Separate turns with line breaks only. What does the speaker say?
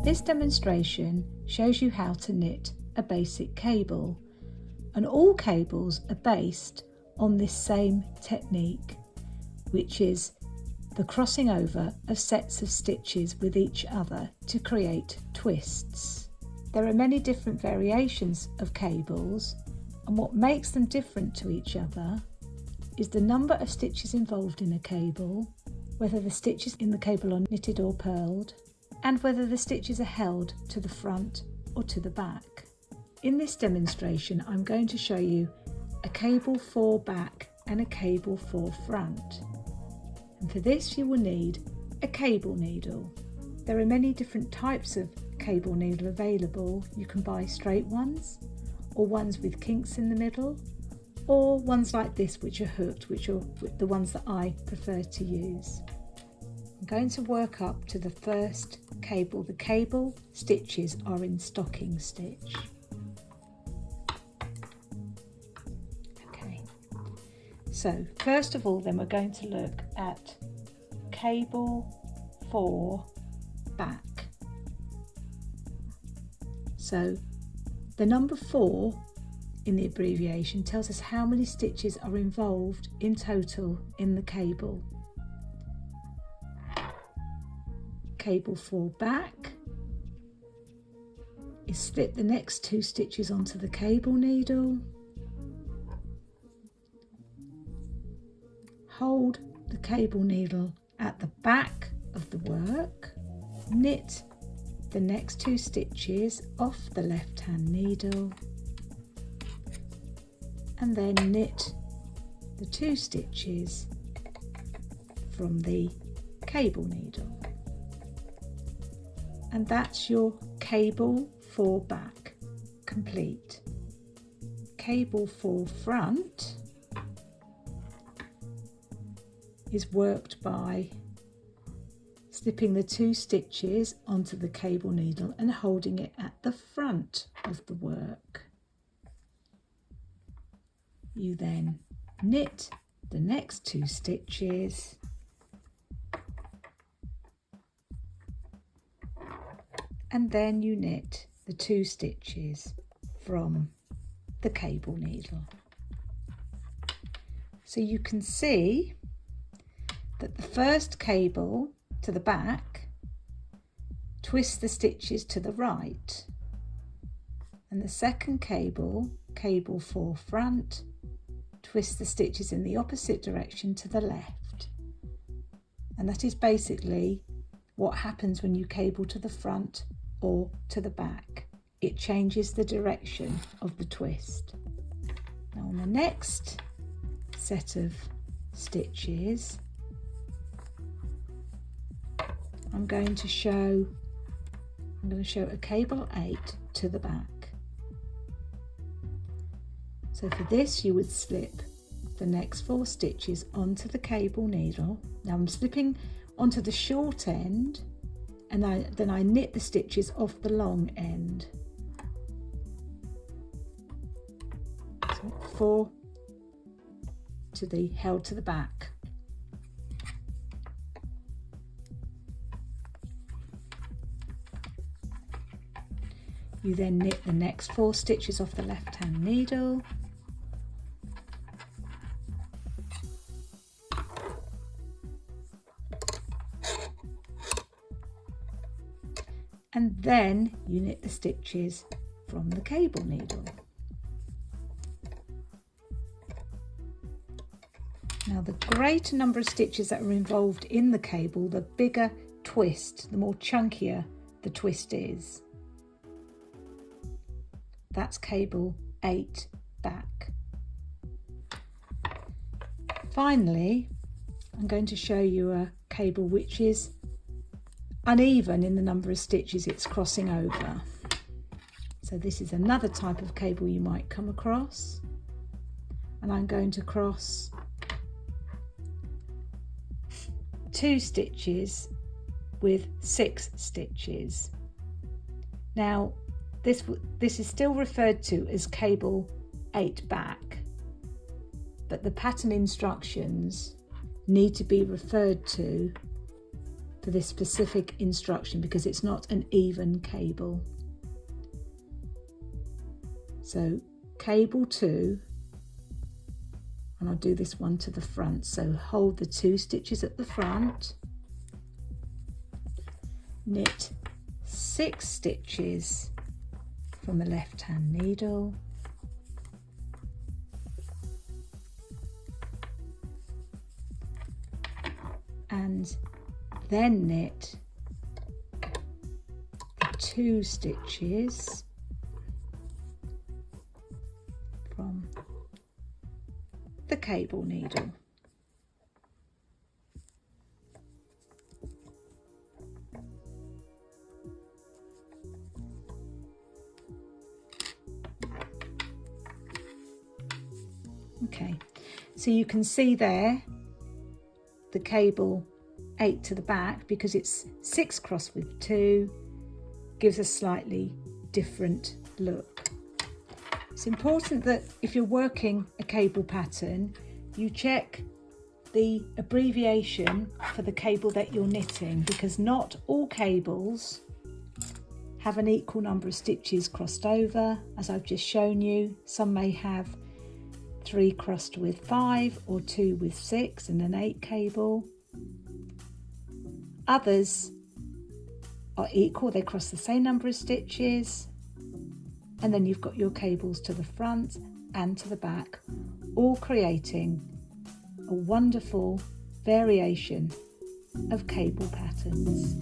This demonstration shows you how to knit a basic cable, and all cables are based on this same technique, which is the crossing over of sets of stitches with each other to create twists. There are many different variations of cables, and what makes them different to each other is the number of stitches involved in a cable, whether the stitches in the cable are knitted or purled, and whether the stitches are held to the front or to the back. In this demonstration, I'm going to show you a cable for back and a cable for front. And for this you will need a cable needle. There are many different types of cable needle available. You can buy straight ones, or ones with kinks in the middle, or ones like this which are hooked, which are the ones that I prefer to use. I'm going to work up to the first cable. The cable stitches are in stocking stitch. Okay, so first of all then we're going to look at cable for back. So the number 4 in the abbreviation tells us how many stitches are involved in total in the cable. Cable for back is slip the next 2 stitches onto the cable needle, hold the cable needle at the back of the work, knit the next 2 stitches off the left hand needle, and then knit the 2 stitches from the cable needle. And that's your cable for back complete. Cable for front is worked by slipping the 2 stitches onto the cable needle and holding it at the front of the work. You then knit the next 2 stitches and then you knit the 2 stitches from the cable needle. So you can see that the first cable to the back twists the stitches to the right, and the second cable, cable for front, twists the stitches in the opposite direction to the left. And that is basically what happens when you cable to the front or to the back. It changes the direction of the twist. Now on the next set of stitches, I'm going to show a cable 8 to the back. So for this you would slip the next 4 stitches onto the cable needle. Now I'm slipping onto the short end, and then I knit the stitches off the long end. So 4 to the held to the back. You then knit the next 4 stitches off the left hand needle, and then you knit the stitches from the cable needle. Now the greater number of stitches that are involved in the cable, the bigger twist, the more chunkier the twist is. That's cable 8 back. Finally, I'm going to show you a cable which is uneven in the number of stitches it's crossing over. So this is another type of cable you might come across, and I'm going to cross 2 stitches with 6 stitches. Now this is still referred to as cable 8 back, but the pattern instructions need to be referred to for this specific instruction because it's not an even cable. So cable 2, and I'll do this one to the front. So hold the 2 stitches at the front, knit 6 stitches from the left hand needle, and then knit 2 stitches from the cable needle. Okay, so you can see there the cable 8 to the back, because it's 6 crossed with 2, gives a slightly different look. It's important that if you're working a cable pattern, you check the abbreviation for the cable that you're knitting, because not all cables have an equal number of stitches crossed over. As I've just shown you, some may have 3 crossed with 5 or 2 with 6 and an 8 cable. Others are equal, they cross the same number of stitches, and then you've got your cables to the front and to the back, all creating a wonderful variation of cable patterns.